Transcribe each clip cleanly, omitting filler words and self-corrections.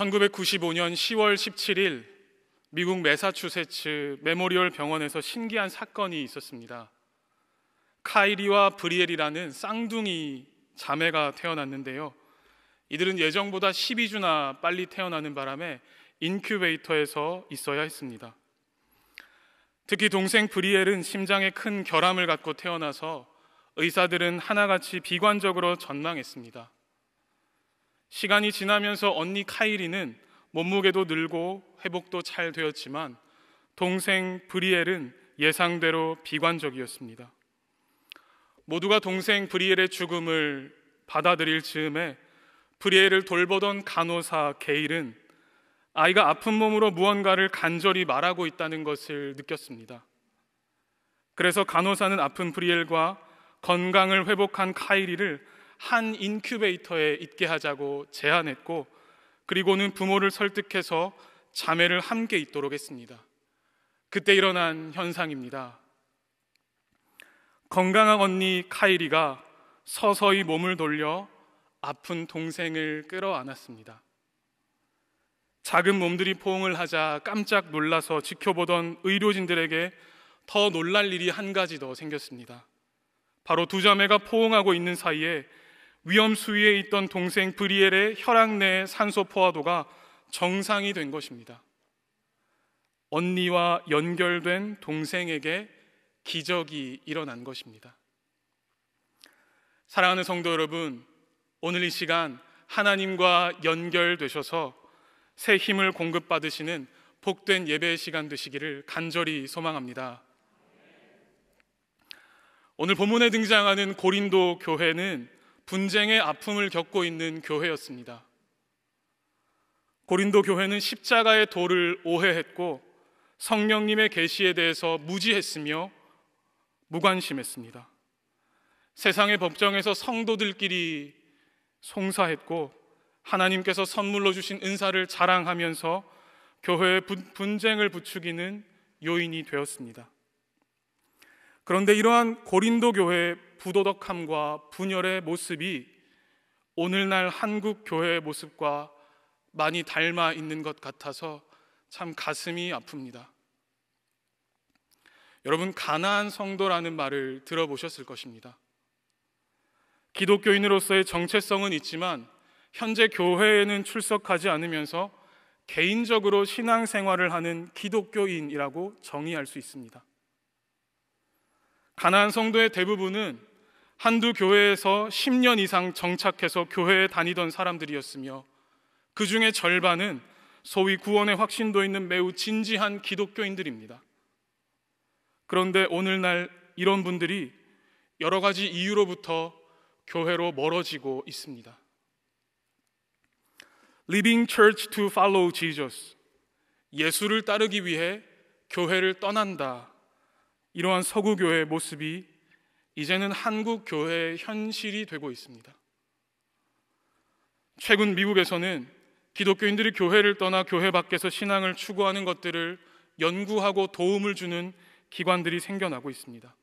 1995년 10월 17일 미국 매사추세츠 메모리얼 병원에서 신기한 사건이 있었습니다. 카이리와 브리엘이라는 쌍둥이 자매가 태어났는데요. 이들은 예정보다 12주나 빨리 태어나는 바람에 인큐베이터에서 있어야 했습니다. 특히 동생 브리엘은 심장에 큰 결함을 갖고 태어나서 의사들은 하나같이 비관적으로 전망했습니다. 시간이 지나면서 언니 카이리는 몸무게도 늘고 회복도 잘 되었지만 동생 브리엘은 예상대로 비관적이었습니다. 모두가 동생 브리엘의 죽음을 받아들일 즈음에 브리엘을 돌보던 간호사 게일은 아이가 아픈 몸으로 무언가를 간절히 말하고 있다는 것을 느꼈습니다. 그래서 간호사는 아픈 브리엘과 건강을 회복한 카이리를 한 인큐베이터에 있게 하자고 제안했고, 그리고는 부모를 설득해서 자매를 함께 있도록 했습니다. 그때 일어난 현상입니다. 건강한 언니 카이리가 서서히 몸을 돌려 아픈 동생을 끌어안았습니다. 작은 몸들이 포옹을 하자 깜짝 놀라서 지켜보던 의료진들에게 더 놀랄 일이 한 가지 더 생겼습니다. 바로 두 자매가 포옹하고 있는 사이에 위험 수위에 있던 동생 브리엘의 혈액 내 산소 포화도가 정상이 된 것입니다. 언니와 연결된 동생에게 기적이 일어난 것입니다. 사랑하는 성도 여러분, 오늘 이 시간 하나님과 연결되셔서 새 힘을 공급받으시는 복된 예배의 시간 되시기를 간절히 소망합니다. 오늘 본문에 등장하는 고린도 교회는 분쟁의 아픔을 겪고 있는 교회였습니다. 고린도 교회는 십자가의 도를 오해했고 성령님의 계시에 대해서 무지했으며 무관심했습니다. 세상의 법정에서 성도들끼리 송사했고 하나님께서 선물로 주신 은사를 자랑하면서 교회의 분쟁을 부추기는 요인이 되었습니다. 그런데 이러한 고린도 교회의 부도덕함과 분열의 모습이 오늘날 한국 교회의 모습과 많이 닮아 있는 것 같아서 참 가슴이 아픕니다. 여러분, 가나안 성도라는 말을 들어보셨을 것입니다. 기독교인으로서의 정체성은 있지만 현재 교회에는 출석하지 않으면서 개인적으로 신앙생활을 하는 기독교인이라고 정의할 수 있습니다. 가나안 성도의 대부분은 한두 교회에서 10년 이상 정착해서 교회에 다니던 사람들이었으며 그 중에 절반은 소위 구원의 확신도 있는 매우 진지한 기독교인들입니다. 그런데 오늘날 이런 분들이 여러 가지 이유로부터 교회로 멀어지고 있습니다. Leaving church to follow Jesus, 예수를 따르기 위해 교회를 떠난다. 이러한 서구 교회의 모습이 이제는 한국 교회의 현실이 되고 있습니다. 최근 미국에서는 기독교인들이 교회를 떠나 교회 밖에서 신앙을 추구하는 것들을 연구하고 도움을 주는 기관들이 생겨나고 있습니다.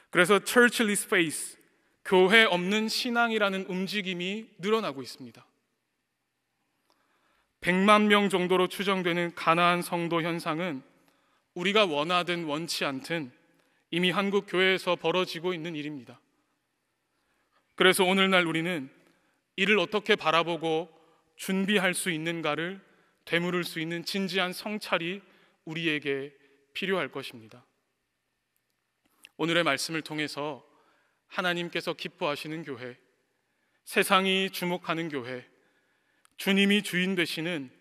그래서 churchless faith, 교회 없는 신앙이라는 움직임이 늘어나고 있습니다. 100만 명 정도로 추정되는 가나안 성도 현상은 우리가 원하든 원치 않든 이미 한국 교회에서 벌어지고 있는 일입니다. 그래서 오늘날 우리는 이를 어떻게 바라보고 준비할 수 있는가를 되물을 수 있는 진지한 성찰이 우리에게 필요할 것입니다. 오늘의 말씀을 통해서 하나님께서 기뻐하시는 교회, 세상이 주목하는 교회, 주님이 주인 되시는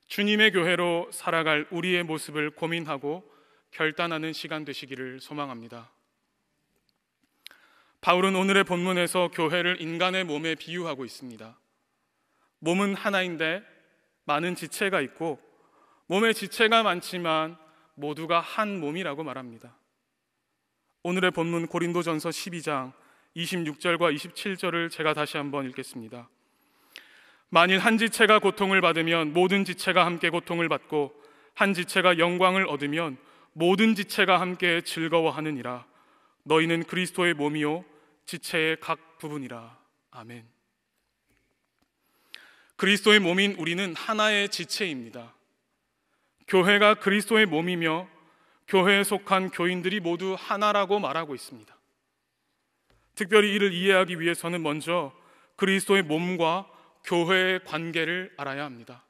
주님의 교회로 살아갈 우리의 모습을 고민하고 결단하는 시간 되시기를 소망합니다. 바울은 오늘의 본문에서 교회를 인간의 몸에 비유하고 있습니다. 몸은 하나인데 많은 지체가 있고 몸에 지체가 많지만 모두가 한 몸이라고 말합니다. 오늘의 본문 고린도전서 12장 26절과 27절을 제가 다시 한번 읽겠습니다. 만일 한 지체가 고통을 받으면 모든 지체가 함께 고통을 받고 한 지체가 영광을 얻으면 모든 지체가 함께 즐거워하느니라. 너희는 그리스도의 몸이요 지체의 각 부분이라. 아멘. 그리스도의 몸인 우리는 하나의 지체입니다. 교회가 그리스도의 몸이며 교회에 속한 교인들이 모두 하나라고 말하고 있습니다. 특별히 이를 이해하기 위해서는 먼저 그리스도의 몸과 교회의 관계를 알아야 합니다.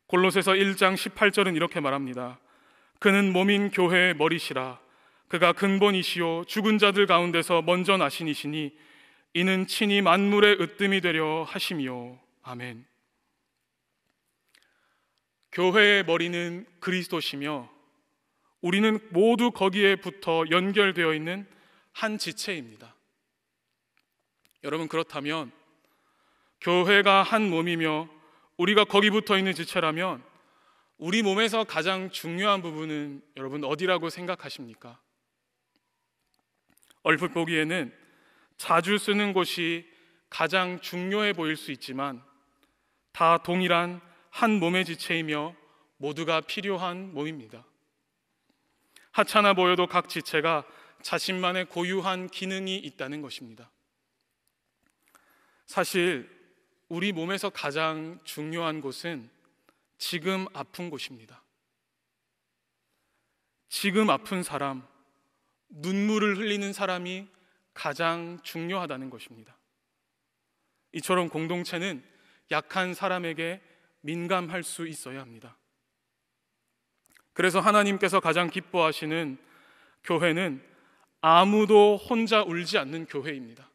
골로새서 1장 18절은 이렇게 말합니다. 그는 몸인 교회의 머리시라. 그가 근본이시요 죽은 자들 가운데서 먼저 나신 이시니 이는 친히 만물의 으뜸이 되려 하심이요. 아멘. 교회의 머리는 그리스도시며 우리는 모두 거기에 붙어 연결되어 있는 한 지체입니다. 여러분, 그렇다면 교회가 한 몸이며 우리가 거기 붙어 있는 지체라면 우리 몸에서 가장 중요한 부분은 여러분 어디라고 생각하십니까? 얼핏 보기에는 자주 쓰는 곳이 가장 중요해 보일 수 있지만 다 동일한 한 몸의 지체이며 모두가 필요한 몸입니다. 하찮아 보여도 각 지체가 자신만의 고유한 기능이 있다는 것입니다. 사실 우리 몸에서 가장 중요한 곳은 지금 아픈 곳입니다. 지금 아픈 사람, 눈물을 흘리는 사람이 가장 중요하다는 것입니다. 이처럼 공동체는 약한 사람에게 민감할 수 있어야 합니다. 그래서 하나님께서 가장 기뻐하시는 교회는 아무도 혼자 울지 않는 교회입니다.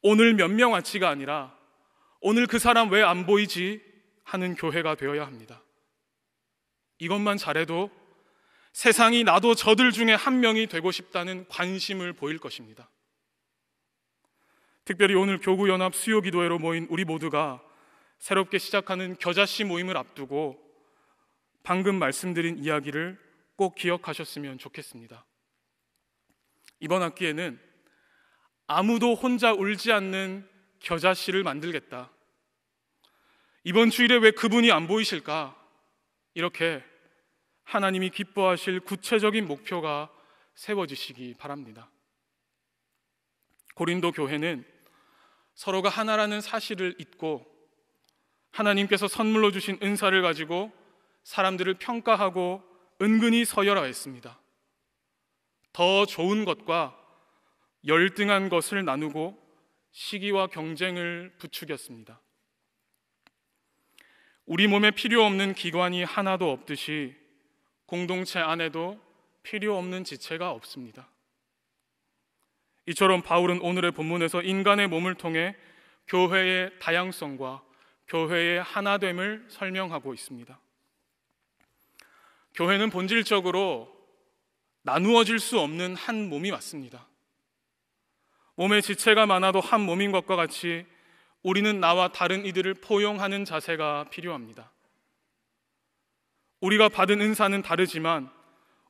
오늘 몇 명 왔지가 아니라 오늘 그 사람 왜 안 보이지 하는 교회가 되어야 합니다. 이것만 잘해도 세상이 나도 저들 중에 한 명이 되고 싶다는 관심을 보일 것입니다. 특별히 오늘 교구연합 수요기도회로 모인 우리 모두가 새롭게 시작하는 겨자씨 모임을 앞두고 방금 말씀드린 이야기를 꼭 기억하셨으면 좋겠습니다. 이번 학기에는 아무도 혼자 울지 않는 겨자씨를 만들겠다. 이번 주일에 왜 그분이 안 보이실까? 이렇게 하나님이 기뻐하실 구체적인 목표가 세워지시기 바랍니다. 고린도 교회는 서로가 하나라는 사실을 잊고 하나님께서 선물로 주신 은사를 가지고 사람들을 평가하고 은근히 서열화했습니다. 더 좋은 것과 열등한 것을 나누고 시기와 경쟁을 부추겼습니다. 우리 몸에 필요 없는 기관이 하나도 없듯이 공동체 안에도 필요 없는 지체가 없습니다. 이처럼 바울은 오늘의 본문에서 인간의 몸을 통해 교회의 다양성과 교회의 하나됨을 설명하고 있습니다. 교회는 본질적으로 나누어질 수 없는 한 몸이 맞습니다. 몸에 지체가 많아도 한 몸인 것과 같이 우리는 나와 다른 이들을 포용하는 자세가 필요합니다. 우리가 받은 은사는 다르지만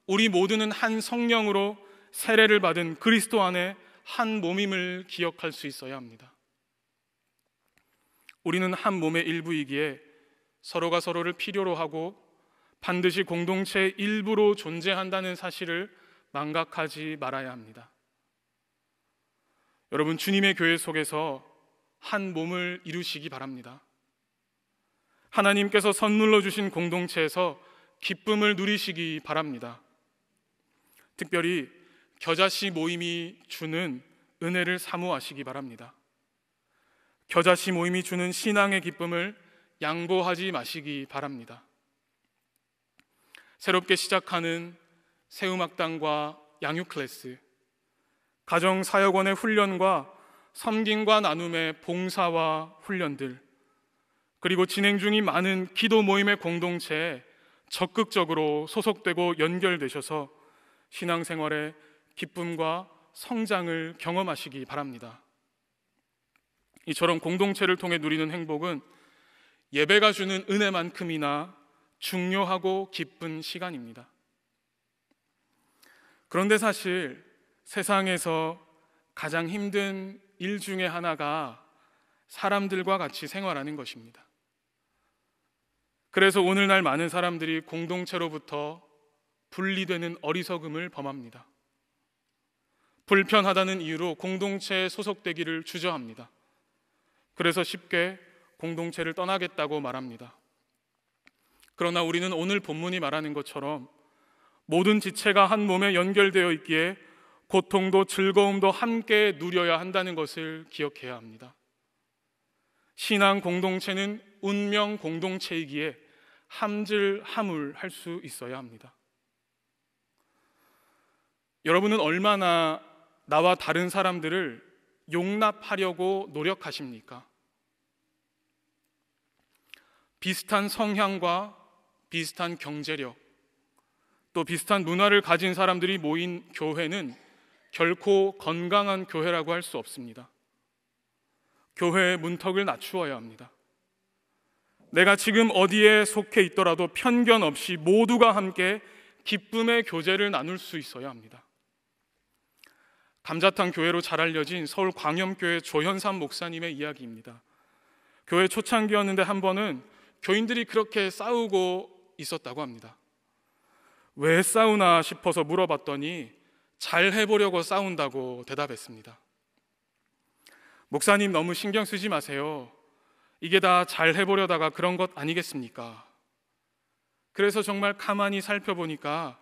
우리 모두는 한 성령으로 세례를 받은 그리스도 안에 한 몸임을 기억할 수 있어야 합니다. 우리는 한 몸의 일부이기에 서로가 서로를 필요로 하고 반드시 공동체의 일부로 존재한다는 사실을 망각하지 말아야 합니다. 여러분, 주님의 교회 속에서 한 몸을 이루시기 바랍니다. 하나님께서 선물로 주신 공동체에서 기쁨을 누리시기 바랍니다. 특별히 겨자씨 모임이 주는 은혜를 사모하시기 바랍니다. 겨자씨 모임이 주는 신앙의 기쁨을 양보하지 마시기 바랍니다. 새롭게 시작하는 새음악당과 양육 클래스, 가정사역원의 훈련과 섬김과 나눔의 봉사와 훈련들, 그리고 진행 중인 많은 기도 모임의 공동체에 적극적으로 소속되고 연결되셔서 신앙생활의 기쁨과 성장을 경험하시기 바랍니다. 이처럼 공동체를 통해 누리는 행복은 예배가 주는 은혜만큼이나 중요하고 기쁜 시간입니다. 그런데 사실 세상에서 가장 힘든 일 중에 하나가 사람들과 같이 생활하는 것입니다. 그래서 오늘날 많은 사람들이 공동체로부터 분리되는 어리석음을 범합니다. 불편하다는 이유로 공동체에 소속되기를 주저합니다. 그래서 쉽게 공동체를 떠나겠다고 말합니다. 그러나 우리는 오늘 본문이 말하는 것처럼 모든 지체가 한 몸에 연결되어 있기에 고통도 즐거움도 함께 누려야 한다는 것을 기억해야 합니다. 신앙 공동체는 운명 공동체이기에 함질함을 수 있어야 합니다. 여러분은 얼마나 나와 다른 사람들을 용납하려고 노력하십니까? 비슷한 성향과 비슷한 경제력, 또 비슷한 문화를 가진 사람들이 모인 교회는 결코 건강한 교회라고 할 수 없습니다. 교회의 문턱을 낮추어야 합니다. 내가 지금 어디에 속해 있더라도 편견 없이 모두가 함께 기쁨의 교제를 나눌 수 있어야 합니다. 감자탕 교회로 잘 알려진 서울 광염교회 조현삼 목사님의 이야기입니다. 교회 초창기였는데 한 번은 교인들이 그렇게 싸우고 있었다고 합니다. 왜 싸우나 싶어서 물어봤더니 잘 해보려고 싸운다고 대답했습니다. 목사님, 너무 신경 쓰지 마세요. 이게 다 잘 해보려다가 그런 것 아니겠습니까? 그래서 정말 가만히 살펴보니까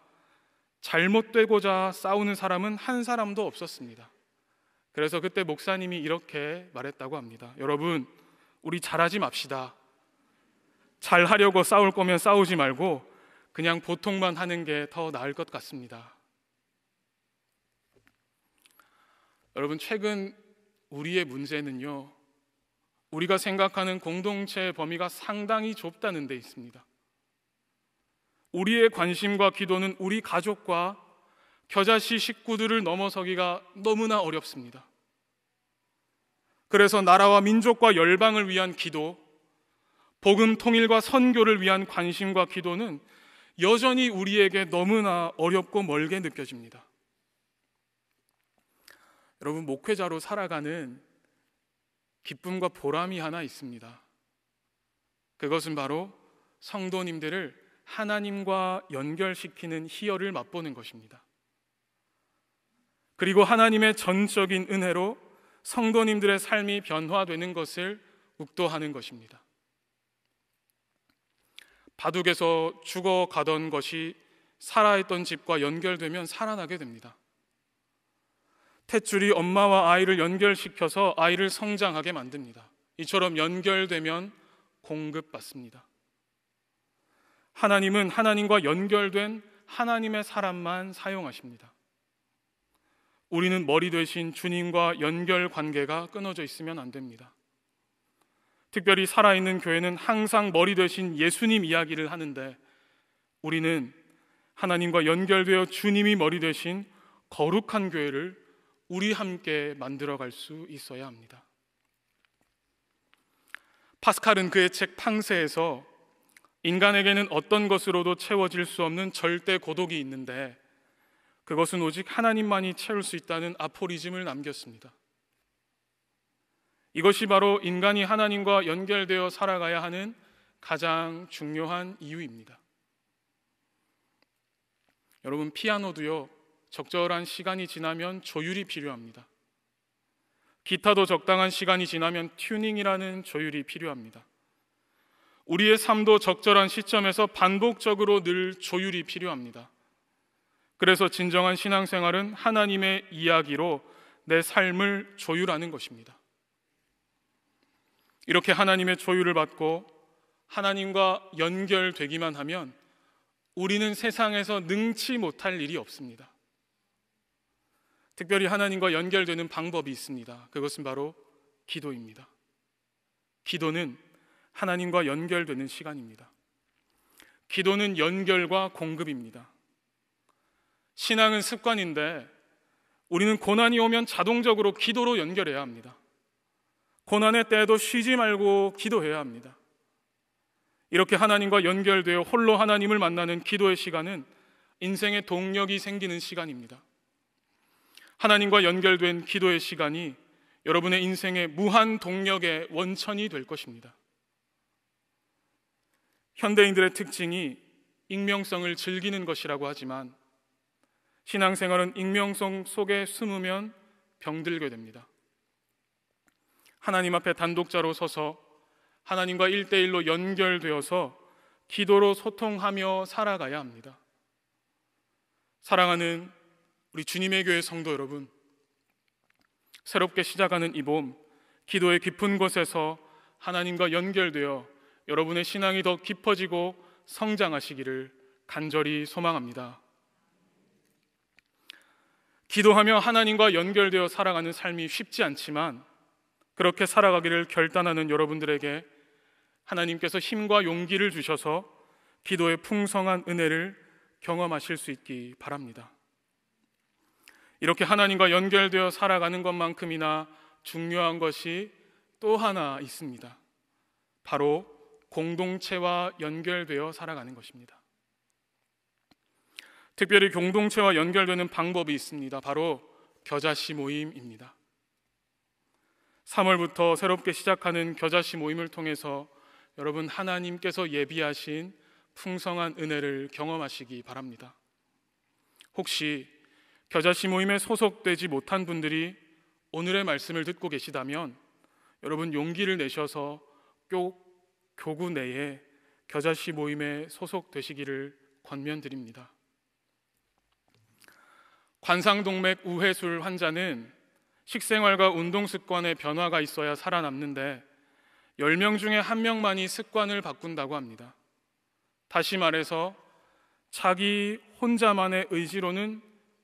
잘못되고자 싸우는 사람은 한 사람도 없었습니다. 그래서 그때 목사님이 이렇게 말했다고 합니다. 여러분, 우리 잘하지 맙시다. 잘하려고 싸울 거면 싸우지 말고 그냥 보통만 하는 게 더 나을 것 같습니다. 여러분, 최근 우리의 문제는요, 우리가 생각하는 공동체의 범위가 상당히 좁다는 데 있습니다. 우리의 관심과 기도는 우리 가족과 겨자씨 식구들을 넘어서기가 너무나 어렵습니다. 그래서 나라와 민족과 열방을 위한 기도, 복음 통일과 선교를 위한 관심과 기도는 여전히 우리에게 너무나 어렵고 멀게 느껴집니다. 여러분, 목회자로 살아가는 기쁨과 보람이 하나 있습니다. 그것은 바로 성도님들을 하나님과 연결시키는 희열을 맛보는 것입니다. 그리고 하나님의 전적인 은혜로 성도님들의 삶이 변화되는 것을 묵도하는 것입니다. 바둑에서 죽어가던 것이 살아있던 집과 연결되면 살아나게 됩니다. 탯줄이 엄마와 아이를 연결시켜서 아이를 성장하게 만듭니다. 이처럼 연결되면 공급받습니다. 하나님은 하나님과 연결된 하나님의 사람만 사용하십니다. 우리는 머리 되신 주님과 연결 관계가 끊어져 있으면 안 됩니다. 특별히 살아있는 교회는 항상 머리 되신 예수님 이야기를 하는데, 우리는 하나님과 연결되어 주님이 머리 되신 거룩한 교회를 우리 함께 만들어갈 수 있어야 합니다. 파스칼은 그의 책 팡세에서 인간에게는 어떤 것으로도 채워질 수 없는 절대 고독이 있는데 그것은 오직 하나님만이 채울 수 있다는 아포리즘을 남겼습니다. 이것이 바로 인간이 하나님과 연결되어 살아가야 하는 가장 중요한 이유입니다. 여러분, 피아노도요, 적절한 시간이 지나면 조율이 필요합니다. 기타도 적당한 시간이 지나면 튜닝이라는 조율이 필요합니다. 우리의 삶도 적절한 시점에서 반복적으로 늘 조율이 필요합니다. 그래서 진정한 신앙생활은 하나님의 이야기로 내 삶을 조율하는 것입니다. 이렇게 하나님의 조율을 받고 하나님과 연결되기만 하면 우리는 세상에서 능치 못할 일이 없습니다. 특별히 하나님과 연결되는 방법이 있습니다. 그것은 바로 기도입니다. 기도는 하나님과 연결되는 시간입니다. 기도는 연결과 공급입니다. 신앙은 습관인데 우리는 고난이 오면 자동적으로 기도로 연결해야 합니다. 고난의 때에도 쉬지 말고 기도해야 합니다. 이렇게 하나님과 연결되어 홀로 하나님을 만나는 기도의 시간은 인생의 동력이 생기는 시간입니다. 하나님과 연결된 기도의 시간이 여러분의 인생의 무한 동력의 원천이 될 것입니다. 현대인들의 특징이 익명성을 즐기는 것이라고 하지만 신앙생활은 익명성 속에 숨으면 병들게 됩니다. 하나님 앞에 단독자로 서서 하나님과 1대1로 연결되어서 기도로 소통하며 살아가야 합니다. 사랑하는 우리 주님의 교회 성도 여러분, 새롭게 시작하는 이 봄, 기도의 깊은 곳에서 하나님과 연결되어 여러분의 신앙이 더 깊어지고 성장하시기를 간절히 소망합니다. 기도하며 하나님과 연결되어 살아가는 삶이 쉽지 않지만 그렇게 살아가기를 결단하는 여러분들에게 하나님께서 힘과 용기를 주셔서 기도의 풍성한 은혜를 경험하실 수 있기 바랍니다. 이렇게 하나님과 연결되어 살아가는 것만큼이나 중요한 것이 또 하나 있습니다. 바로 공동체와 연결되어 살아가는 것입니다. 특별히 공동체와 연결되는 방법이 있습니다. 바로 겨자씨 모임입니다. 3월부터 새롭게 시작하는 겨자씨 모임을 통해서 여러분 하나님께서 예비하신 풍성한 은혜를 경험하시기 바랍니다. 혹시 겨자씨 모임에 소속되지 못한 분들이 오늘의 말씀을 듣고 계시다면 여러분 용기를 내셔서 교구 내에 겨자씨 모임에 소속되시기를 권면드립니다. 관상동맥 우회술 환자는 식생활과 운동 습관에 변화가 있어야 살아남는데 10명 중에 1명만이 습관을 바꾼다고 합니다. 다시 말해서 자기 혼자만의 의지로는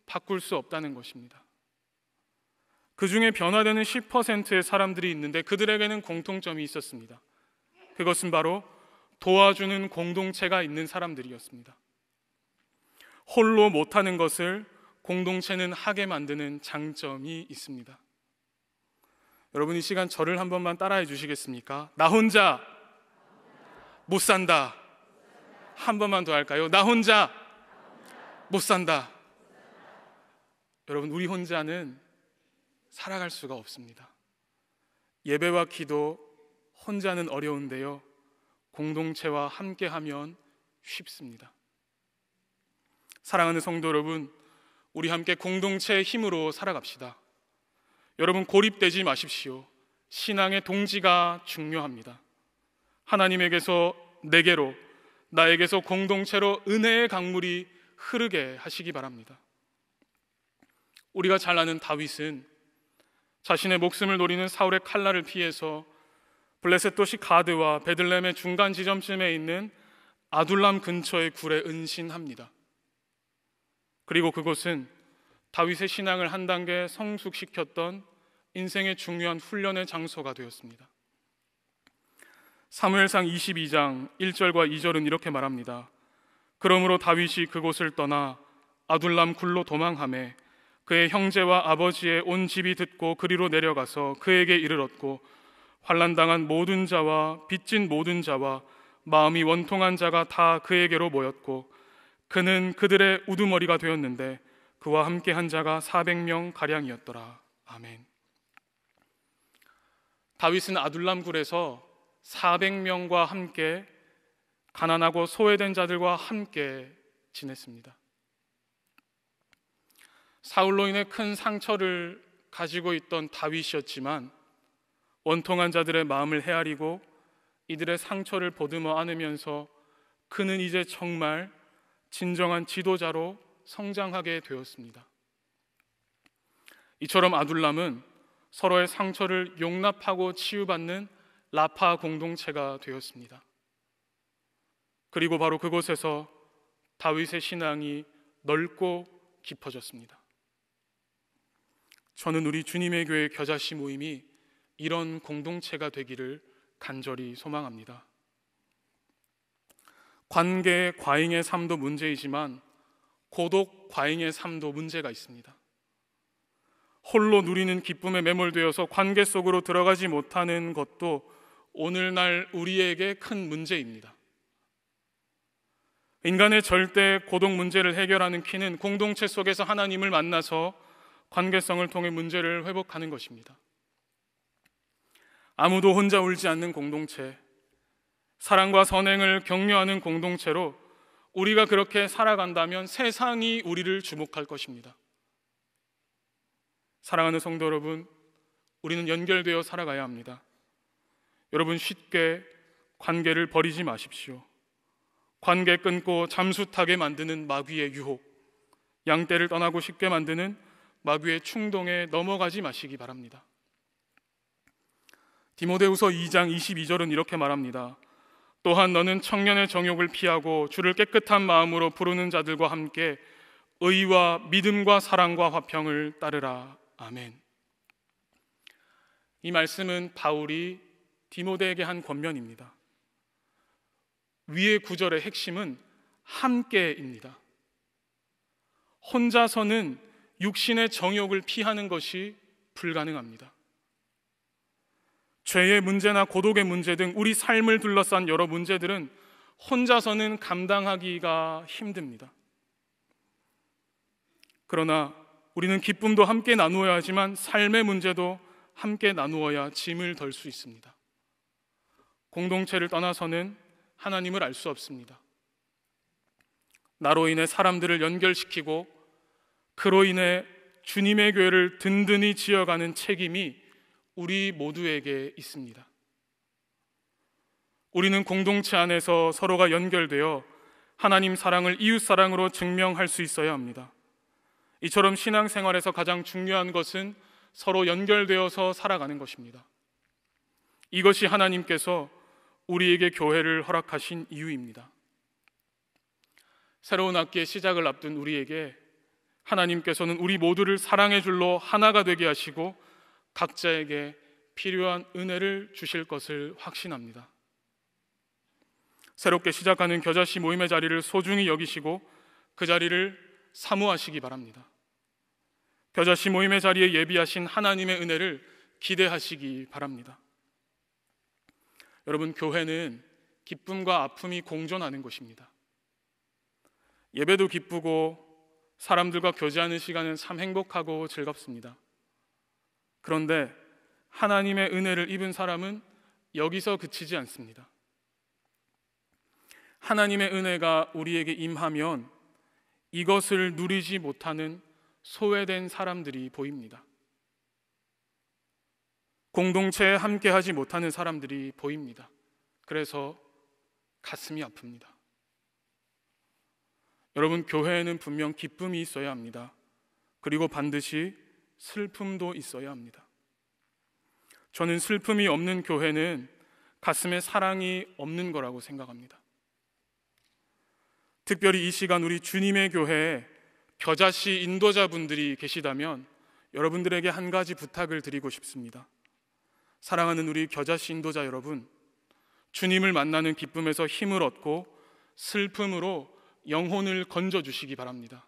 바꿀 수 없다는 것입니다. 그 중에 변화되는 10%의 사람들이 있는데 그들에게는 공통점이 있었습니다. 그것은 바로 도와주는 공동체가 있는 사람들이었습니다. 홀로 못하는 것을 공동체는 하게 만드는 장점이 있습니다. 여러분 이 시간 저를 한 번만 따라해 주시겠습니까? 나 혼자 못 산다. 한 번만 더 할까요? 나 혼자 못 산다. 여러분 우리 혼자는 살아갈 수가 없습니다. 예배와 기도 혼자는 어려운데요, 공동체와 함께하면 쉽습니다. 사랑하는 성도 여러분, 우리 함께 공동체의 힘으로 살아갑시다. 여러분 고립되지 마십시오. 신앙의 동지가 중요합니다. 하나님에게서 내게로, 나에게서 공동체로 은혜의 강물이 흐르게 하시기 바랍니다. 우리가 잘 아는 다윗은 자신의 목숨을 노리는 사울의 칼날을 피해서 블레셋 도시 가드와 베들레헴의 중간 지점쯤에 있는 아둘람 근처의 굴에 은신합니다. 그리고 그곳은 다윗의 신앙을 한 단계 성숙시켰던 인생의 중요한 훈련의 장소가 되었습니다. 사무엘상 22장 1절과 2절은 이렇게 말합니다. 그러므로 다윗이 그곳을 떠나 아둘람 굴로 도망하매 그의 형제와 아버지의 온 집이 듣고 그리로 내려가서 그에게 이르렀고 환난당한 모든 자와 빚진 모든 자와 마음이 원통한 자가 다 그에게로 모였고 그는 그들의 우두머리가 되었는데 그와 함께 한 자가 400명 가량이었더라. 아멘. 다윗은 아둘람 굴에서 400명과 함께 가난하고 소외된 자들과 함께 지냈습니다. 사울로 인해 큰 상처를 가지고 있던 다윗이었지만 원통한 자들의 마음을 헤아리고 이들의 상처를 보듬어 안으면서 그는 이제 정말 진정한 지도자로 성장하게 되었습니다. 이처럼 아둘람은 서로의 상처를 용납하고 치유받는 라파 공동체가 되었습니다. 그리고 바로 그곳에서 다윗의 신앙이 넓고 깊어졌습니다. 저는 우리 주님의 교회 겨자씨 모임이 이런 공동체가 되기를 간절히 소망합니다. 관계 과잉의 삶도 문제이지만 고독 과잉의 삶도 문제가 있습니다. 홀로 누리는 기쁨에 매몰되어서 관계 속으로 들어가지 못하는 것도 오늘날 우리에게 큰 문제입니다. 인간의 절대 고독 문제를 해결하는 키는 공동체 속에서 하나님을 만나서 관계성을 통해 문제를 회복하는 것입니다. 아무도 혼자 울지 않는 공동체, 사랑과 선행을 격려하는 공동체로 우리가 그렇게 살아간다면 세상이 우리를 주목할 것입니다. 사랑하는 성도 여러분, 우리는 연결되어 살아가야 합니다. 여러분 쉽게 관계를 버리지 마십시오. 관계 끊고 잠수타게 만드는 마귀의 유혹, 양떼를 떠나고 싶게 만드는 마귀의 충동에 넘어가지 마시기 바랍니다. 디모데후서 2장 22절은 이렇게 말합니다. 또한 너는 청년의 정욕을 피하고 주를 깨끗한 마음으로 부르는 자들과 함께 의와 믿음과 사랑과 화평을 따르라. 아멘. 이 말씀은 바울이 디모데에게 한 권면입니다. 위의 구절의 핵심은 함께입니다. 혼자서는 육신의 정욕을 피하는 것이 불가능합니다. 죄의 문제나 고독의 문제 등 우리 삶을 둘러싼 여러 문제들은 혼자서는 감당하기가 힘듭니다. 그러나 우리는 기쁨도 함께 나누어야 하지만 삶의 문제도 함께 나누어야 짐을 덜 수 있습니다. 공동체를 떠나서는 하나님을 알 수 없습니다. 나로 인해 사람들을 연결시키고 그로 인해 주님의 교회를 든든히 지어가는 책임이 우리 모두에게 있습니다. 우리는 공동체 안에서 서로가 연결되어 하나님 사랑을 이웃 사랑으로 증명할 수 있어야 합니다. 이처럼 신앙생활에서 가장 중요한 것은 서로 연결되어서 살아가는 것입니다. 이것이 하나님께서 우리에게 교회를 허락하신 이유입니다. 새로운 학기의 시작을 앞둔 우리에게 하나님께서는 우리 모두를 사랑의 줄로 하나가 되게 하시고 각자에게 필요한 은혜를 주실 것을 확신합니다. 새롭게 시작하는 겨자씨 모임의 자리를 소중히 여기시고 그 자리를 사모하시기 바랍니다. 겨자씨 모임의 자리에 예비하신 하나님의 은혜를 기대하시기 바랍니다. 여러분, 교회는 기쁨과 아픔이 공존하는 곳입니다. 예배도 기쁘고 사람들과 교제하는 시간은 참 행복하고 즐겁습니다. 그런데 하나님의 은혜를 입은 사람은 여기서 그치지 않습니다. 하나님의 은혜가 우리에게 임하면 이것을 누리지 못하는 소외된 사람들이 보입니다. 공동체에 함께하지 못하는 사람들이 보입니다. 그래서 가슴이 아픕니다. 여러분, 교회에는 분명 기쁨이 있어야 합니다. 그리고 반드시 슬픔도 있어야 합니다. 저는 슬픔이 없는 교회는 가슴에 사랑이 없는 거라고 생각합니다. 특별히 이 시간 우리 주님의 교회에 겨자씨 인도자분들이 계시다면 여러분들에게 한 가지 부탁을 드리고 싶습니다. 사랑하는 우리 겨자씨 인도자 여러분, 주님을 만나는 기쁨에서 힘을 얻고 슬픔으로 영혼을 건져주시기 바랍니다.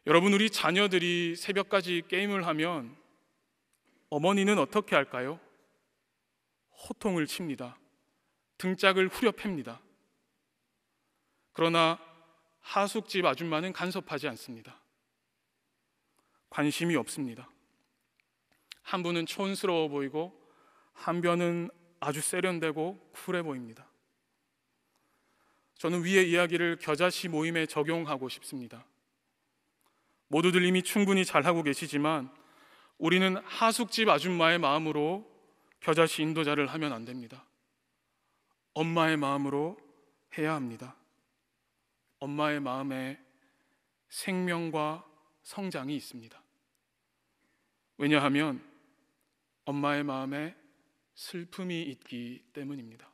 여러분, 우리 자녀들이 새벽까지 게임을 하면 어머니는 어떻게 할까요? 호통을 칩니다. 등짝을 후려 팹니다. 그러나 하숙집 아줌마는 간섭하지 않습니다. 관심이 없습니다. 한 분은 촌스러워 보이고 한 분은 아주 세련되고 쿨해 보입니다. 저는 위의 이야기를 겨자씨 모임에 적용하고 싶습니다. 모두들 이미 충분히 잘하고 계시지만 우리는 하숙집 아줌마의 마음으로 겨자씨 인도자를 하면 안 됩니다. 엄마의 마음으로 해야 합니다. 엄마의 마음에 생명과 성장이 있습니다. 왜냐하면 엄마의 마음에 슬픔이 있기 때문입니다.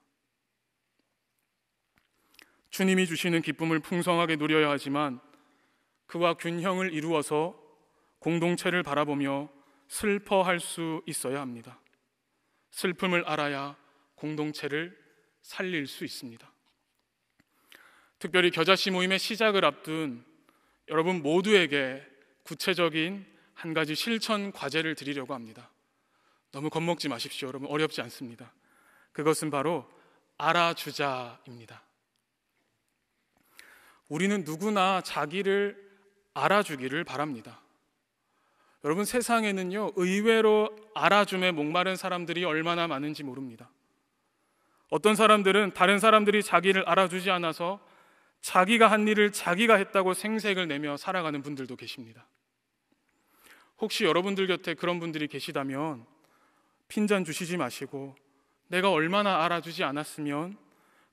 주님이 주시는 기쁨을 풍성하게 누려야 하지만 그와 균형을 이루어서 공동체를 바라보며 슬퍼할 수 있어야 합니다. 슬픔을 알아야 공동체를 살릴 수 있습니다. 특별히 겨자씨 모임의 시작을 앞둔 여러분 모두에게 구체적인 한 가지 실천 과제를 드리려고 합니다. 너무 겁먹지 마십시오. 여러분, 어렵지 않습니다. 그것은 바로 알아주자입니다. 우리는 누구나 자기를 알아주기를 바랍니다. 여러분, 세상에는요 의외로 알아줌에 목마른 사람들이 얼마나 많은지 모릅니다. 어떤 사람들은 다른 사람들이 자기를 알아주지 않아서 자기가 한 일을 자기가 했다고 생색을 내며 살아가는 분들도 계십니다. 혹시 여러분들 곁에 그런 분들이 계시다면 핀잔 주시지 마시고 내가 얼마나 알아주지 않았으면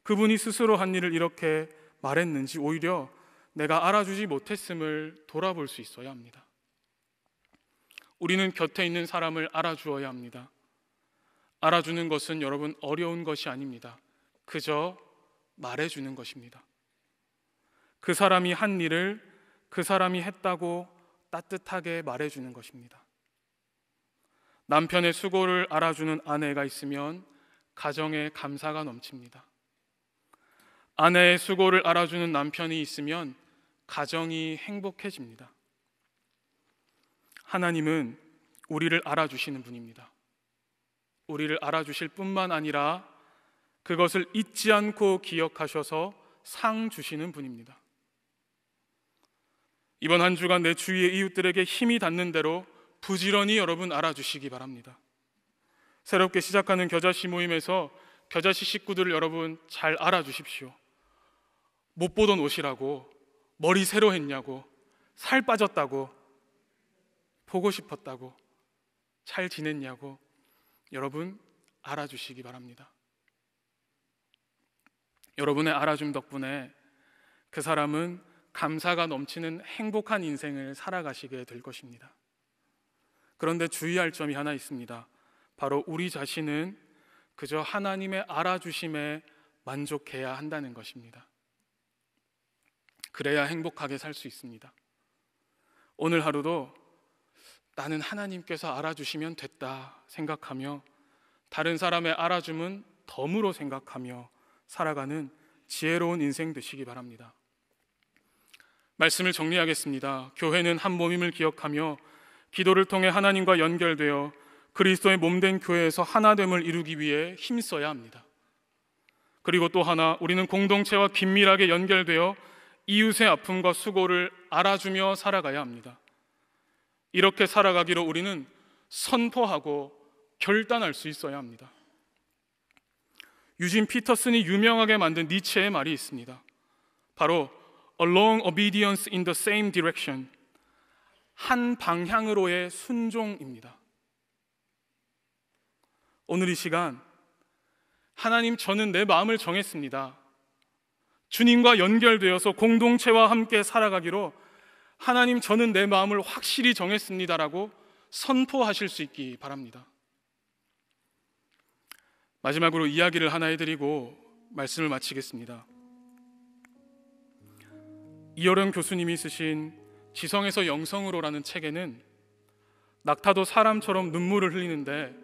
그분이 스스로 한 일을 이렇게 말했는지 오히려 내가 알아주지 못했음을 돌아볼 수 있어야 합니다. 우리는 곁에 있는 사람을 알아주어야 합니다. 알아주는 것은 여러분 어려운 것이 아닙니다. 그저 말해주는 것입니다. 그 사람이 한 일을 그 사람이 했다고 따뜻하게 말해주는 것입니다. 남편의 수고를 알아주는 아내가 있으면 가정에 감사가 넘칩니다. 아내의 수고를 알아주는 남편이 있으면 가정이 행복해집니다. 하나님은 우리를 알아주시는 분입니다. 우리를 알아주실 뿐만 아니라 그것을 잊지 않고 기억하셔서 상 주시는 분입니다. 이번 한 주간 내 주위의 이웃들에게 힘이 닿는 대로 부지런히 여러분 알아주시기 바랍니다. 새롭게 시작하는 겨자씨 모임에서 겨자씨 식구들을 여러분 잘 알아주십시오. 못 보던 옷이라고, 머리 새로 했냐고, 살 빠졌다고, 보고 싶었다고, 잘 지냈냐고 여러분 알아주시기 바랍니다. 여러분의 알아줌 덕분에 그 사람은 감사가 넘치는 행복한 인생을 살아가시게 될 것입니다. 그런데 주의할 점이 하나 있습니다. 바로 우리 자신은 그저 하나님의 알아주심에 만족해야 한다는 것입니다. 그래야 행복하게 살 수 있습니다. 오늘 하루도 나는 하나님께서 알아주시면 됐다 생각하며 다른 사람의 알아줌은 덤으로 생각하며 살아가는 지혜로운 인생 되시기 바랍니다. 말씀을 정리하겠습니다. 교회는 한 몸임을 기억하며 기도를 통해 하나님과 연결되어 그리스도의 몸된 교회에서 하나됨을 이루기 위해 힘써야 합니다. 그리고 또 하나, 우리는 공동체와 긴밀하게 연결되어 이웃의 아픔과 수고를 알아주며 살아가야 합니다. 이렇게 살아가기로 우리는 선포하고 결단할 수 있어야 합니다. 유진 피터슨이 유명하게 만든 니체의 말이 있습니다. 바로 A long obedience in the same direction. 한 방향으로의 순종입니다. 오늘 이 시간 하나님, 저는 내 마음을 정했습니다. 주님과 연결되어서 공동체와 함께 살아가기로 하나님, 저는 내 마음을 확실히 정했습니다라고 선포하실 수 있기 바랍니다. 마지막으로 이야기를 하나 해드리고 말씀을 마치겠습니다. 이어령 교수님이 쓰신 지성에서 영성으로라는 책에는 낙타도 사람처럼 눈물을 흘리는데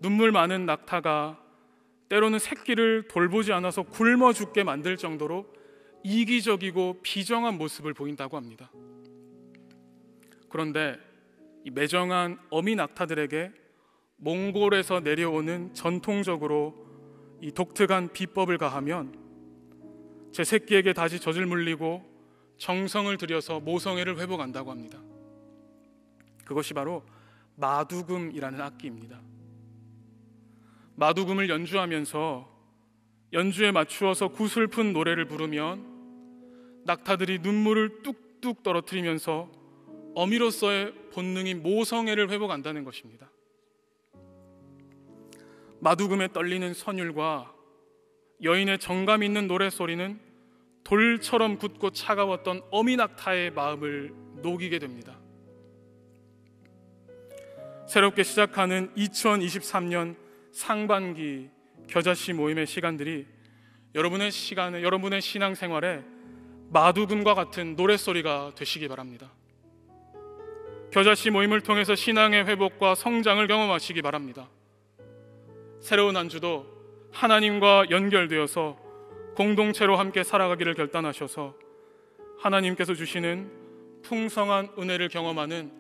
눈물 많은 낙타가 때로는 새끼를 돌보지 않아서 굶어 죽게 만들 정도로 이기적이고 비정한 모습을 보인다고 합니다. 그런데 이 매정한 어미 낙타들에게 몽골에서 내려오는 전통적으로 이 독특한 비법을 가하면 제 새끼에게 다시 젖을 물리고 정성을 들여서 모성애를 회복한다고 합니다. 그것이 바로 마두금이라는 악기입니다. 마두금을 연주하면서 연주에 맞추어서 구슬픈 노래를 부르면 낙타들이 눈물을 뚝뚝 떨어뜨리면서 어미로서의 본능인 모성애를 회복한다는 것입니다. 마두금에 떨리는 선율과 여인의 정감 있는 노래소리는 돌처럼 굳고 차가웠던 어미 낙타의 마음을 녹이게 됩니다. 새롭게 시작하는 2023년 상반기 겨자씨 모임의 시간들이 여러분의 시간에, 여러분의 신앙생활에 마두금과 같은 노랫소리가 되시기 바랍니다. 겨자씨 모임을 통해서 신앙의 회복과 성장을 경험하시기 바랍니다. 새로운 한 주도 하나님과 연결되어서 공동체로 함께 살아가기를 결단하셔서 하나님께서 주시는 풍성한 은혜를 경험하는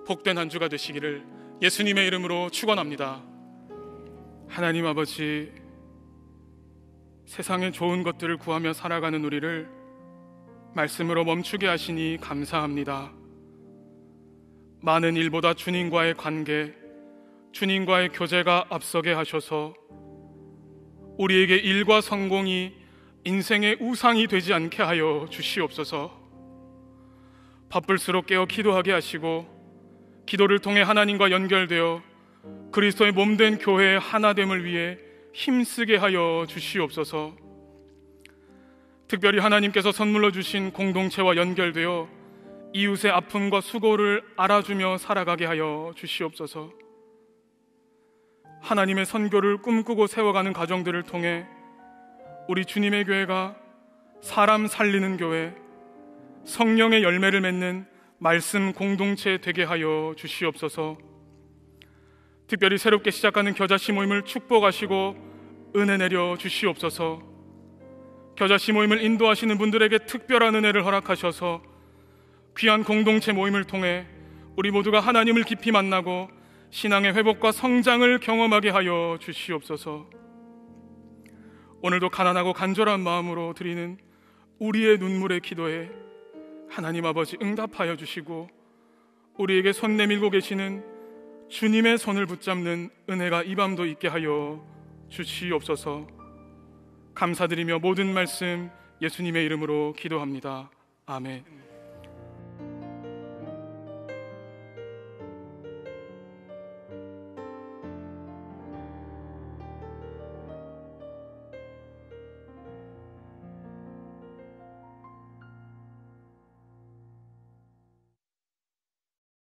복된 한 주가 되시기를 예수님의 이름으로 축원합니다. 하나님 아버지, 세상의 좋은 것들을 구하며 살아가는 우리를 말씀으로 멈추게 하시니 감사합니다. 많은 일보다 주님과의 관계, 주님과의 교제가 앞서게 하셔서 우리에게 일과 성공이 인생의 우상이 되지 않게 하여 주시옵소서. 바쁠수록 깨어 기도하게 하시고 기도를 통해 하나님과 연결되어 그리스도의 몸된 교회의 하나됨을 위해 힘쓰게 하여 주시옵소서. 특별히 하나님께서 선물로 주신 공동체와 연결되어 이웃의 아픔과 수고를 알아주며 살아가게 하여 주시옵소서. 하나님의 선교를 꿈꾸고 세워가는 가정들을 통해 우리 주님의 교회가 사람 살리는 교회, 성령의 열매를 맺는 말씀 공동체 되게 하여 주시옵소서. 특별히 새롭게 시작하는 겨자씨 모임을 축복하시고 은혜 내려 주시옵소서. 겨자씨 모임을 인도하시는 분들에게 특별한 은혜를 허락하셔서 귀한 공동체 모임을 통해 우리 모두가 하나님을 깊이 만나고 신앙의 회복과 성장을 경험하게 하여 주시옵소서. 오늘도 가난하고 간절한 마음으로 드리는 우리의 눈물의 기도에 하나님 아버지 응답하여 주시고 우리에게 손 내밀고 계시는 주님의 손을 붙잡는 은혜가 이 밤도 있게 하여 주시옵소서. 감사드리며 모든 말씀 예수님의 이름으로 기도합니다. 아멘.